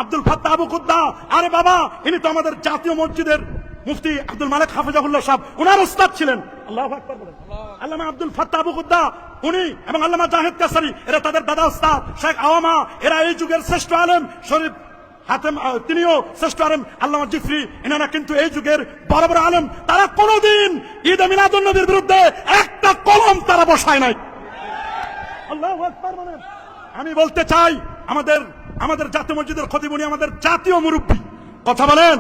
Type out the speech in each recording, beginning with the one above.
Abdul Fattah Abu কুদ্দা, আরে বাবা ইনি তো আমাদের জাতীয় মসজিদের মুফতি আব্দুল মালিক হাফিজাহুল্লাহ সাহেব, উনার উস্তাদ ছিলেন। আল্লাহু আকবার বলেন। আল্লামা আব্দুল ফাত্তাহ আবু কুদ্দা উনি এবং আল্লামা জাহিদ কাসারি এরা তাদের দাদা উস্তাদ শেখ আওয়ামা, এরা এই যুগের শ্রেষ্ঠ আলেম। শরীফ হাতেম তিনিও শ্রেষ্ঠ আলেম। আল্লামা জিফরি এনারা কিন্তু এই যুগের বড় বড় আলেম। তারা কোনদিন ঈদে মিলাদুন নবীর বিরুদ্ধে একটা কলম তারা বসায় নাই। আল্লাহু আকবার বলেন। আমি বলতে চাই আমাদের জাতীয় মসজিদের খতিব উনি আমাদের জাতীয় মুরব্বী। কথা বলেন,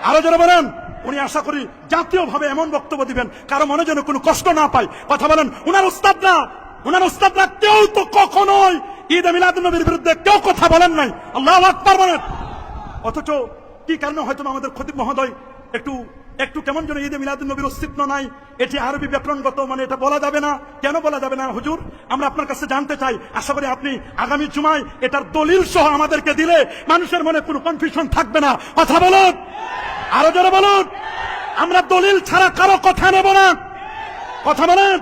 আরো জোরে বলেন। উনি আশা করি জাতীয়ভাবে এমন বক্তব্য দিবেন কারো মনে যেন কোনো কষ্ট না পায়। কথা বলেন। উনার উস্তাদরা কেউ তো কখনোই ঈদে মিলাদুন নবীর বিরুদ্ধে কেউ কথা বলেন নাই। আল্লাহু আকবার বলেন। অথচ কি কারণে হয়তো আমাদের খতিব মহোদয় একটু কেমন যেন ঈদে মিলাদুন নবীর অস্তিত্ব নাই, এটি আরবি ব্যাকরণগত, মানে এটা বলা যাবে না। কেন বলা যাবে না হুজুর? আমরা আপনার কাছে জানতে চাই। আশা করি আপনি আগামী জুমায় এটার দলিল সহ আমাদেরকে দিলে মানুষের মনে কোনো কনফিউশন থাকবে না। কথা বলুন, আরো জোরে বলুন। আমরা দলিল ছাড়া কারো কথা নেব না। কথা বলেন।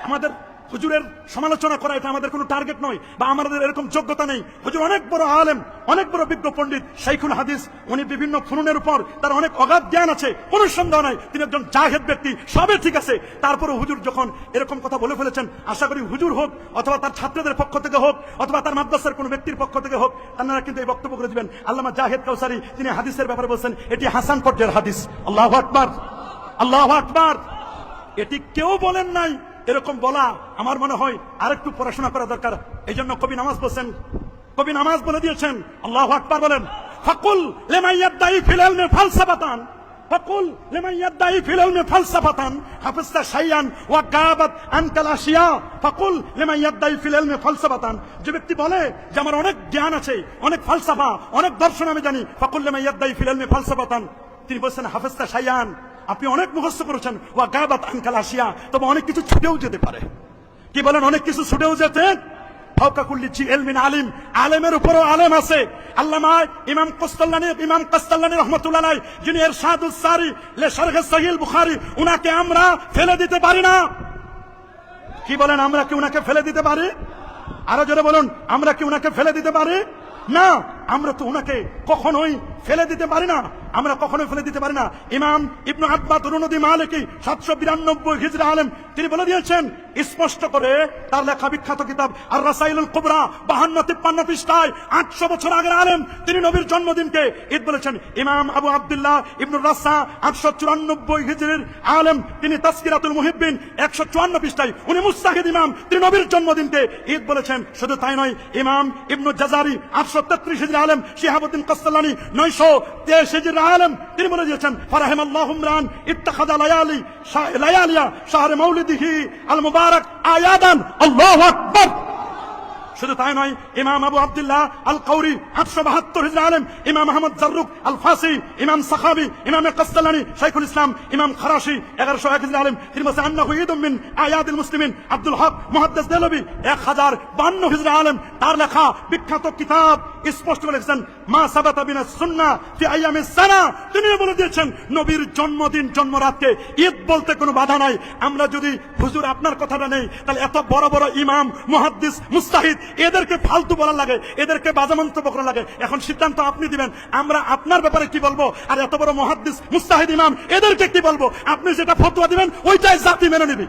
আমাদের হুজুরের সমালোচনা করা এটা আমাদের কোনো টার্গেট নয়, বা আমাদের এরকম যোগ্যতা নেই। হুজুর অনেক বড় আলেম, অনেক বড় বিজ্ঞ পণ্ডিত, শাইখুল হাদিস। উনি বিভিন্ন ফুনুনের উপর তার অনেক অগাধ জ্ঞান আছে, কোনো সন্দেহ নাই। তিনি একজন জাহেদ ব্যক্তি, সবই ঠিক আছে। তারপরে হুজুর যখন এরকম কথা বলে ফেলেছেন, আশা করি হুজুর হোক অথবা তার ছাত্রদের পক্ষ থেকে হোক অথবা তার মাদ্রাসার কোনো ব্যক্তির পক্ষ থেকে হোক, তারা কিন্তু এই বক্তব্য করে দিবেন। আল্লামা জাহেদ কাউসারি তিনি হাদিসের ব্যাপারে বলছেন এটি হাসান পর্যায়ের হাদিস। আল্লাহু আকবার, আল্লাহু আকবার। এটি কেউ বলেন নাই। এরকম বলা আমার মনে হয় আরেকটু পড়াশোনা করা দরকার। এই জন্য কবি নামাজ বলে দিয়েছেন। আল্লাহু আকবার বলেন। ফাকুল লিমান ইয়াদদাই ফিল ইলমি ফালসাফাতান, ফাকুল লিমান ইয়াদদাই ফিল ইলমি ফালসাফাতান হাফিজতা শাইয়ান ওয়া গাবাত আনকাল আশিয়া। ফাকুল লিমান ইয়াদদাই ফিল ইলমি ফালসাফাতান, যে ব্যক্তি বলে যে আমার অনেক জ্ঞান আছে, অনেক ফালসাফা, অনেক দর্শন আমি জানি, ফাকুল লিমান ইয়াদদাই ফিল ইলমি ফালসাফাতান, তিনি বলছেন হাফিজতা শাইয়ান, আপনি অনেক মুখস্থ করেছেন, ওয়া গাবাত আনকাল আশিয়া, তবে অনেক কিছু ছুটেও যেতে পারে। কি বলেন? অনেক কিছু ছুটেও যেতে। ফাওকা কুল্লি জি ইলমিন আলিম, আলেমের উপরও আলেম আছে। আল্লামা ইমাম কাসতাল্লানী রাহমাতুল্লাহ আলাইহি, যিনি ইরশাদুস সারি লে শারহ সহিহ বুখারী, উনাকে আমরা ফেলে দিতে পারি না। কি বলেন? আমরা কি উনাকে ফেলে দিতে পারি? আরো জোরে বলুন, আমরা কি উনাকে ফেলে দিতে পারি? না, আমরা তো উনাকে কখনোই ফেলে দিতে পারি না। আমরা কখনোই ফেলে দিতে পারি না। ইমাম ইবনে আব্বাদ রুনুদি মালিকি 792 হিজরি আলেম, তিনি বলে দিয়েছেন স্পষ্ট করে তার লেখা বিখ্যাত কিতাব আর রাসাইলুল কুবরা 52-53 পৃষ্ঠায়, 800 বছর আগের আলেম, তিনি নবীর জন্মদিনকে ঈদ বলেছেন। ইমাম আবু আব্দুল্লাহ ইবনে রাসা 894 হিজরির আলেম, তিনি তাসকিরাতুল মুহিব্বিন 154 পৃষ্ঠায়, উনি মুস্তাহিদ ইমাম, তিনি নবীর জন্মদিনকে ঈদ বলেছেন। শুধু তাই নয়, ইমাম ইবনে জাজারি 833 হিজরি আলেম, শিহাবুদ্দিন কাসতালানি 923 হিজরি আলেম, তিনি বলে দিয়েছেন ফারাহিমাল্লাহু ইমরান ইত্তাখাযা লায়ালিয়া শাহরে মাউলিদিহি আল মুবারাক আয়াদান। আল্লাহু আকবার। শুধু তাই নয়, ইমাম আবু আব্দুল্লাহ আল কাউরি 872 হিজরি আলেম, ইমাম আহমদ জাররুক আল ফাসি, ইমাম সাখাবি, ইমাম কাসতালানি, শাইখুল ইসলাম, ইমাম খারাশি 1101 হিজরি আলেম, তিনি বলেছেন আন্নাহু ঈদুম মিন আয়াদিল মুসলিমিন। আব্দুল হক মুহাদ্দিস দেলবি 1052 হিজরি আলেম, তার লেখা বিখ্যাত কিতাব স্পষ্ট করে লিখেছেন মা সাবাতা বিনাস সুন্নাহ ফি আইয়ামিস সানা, তিনি বলে দিয়েছেন নবীর জন্মদিন জন্মরাতকে ঈদ বলতে কোনো বাধা নাই। আমরা যদি হুজুর আপনার কথাটা নেই, তাহলে এত বড় বড় ইমাম, মুহাদ্দিস, মুস্তাহিদ, এদেরকে ফালতু বলা লাগে, এদেরকে বাজে মন্তব্য করা লাগে। এখন সিদ্ধান্ত আপনি দিবেন আমরা আপনার ব্যাপারে কি বলবো, আর এত বড় মুহাদ্দিস, মুস্তাহিদ, ইমাম, এদেরকে কি বলবো। আপনি যেটা ফতোয়া দিবেন ওইটাই জাতি মেনে নিবি।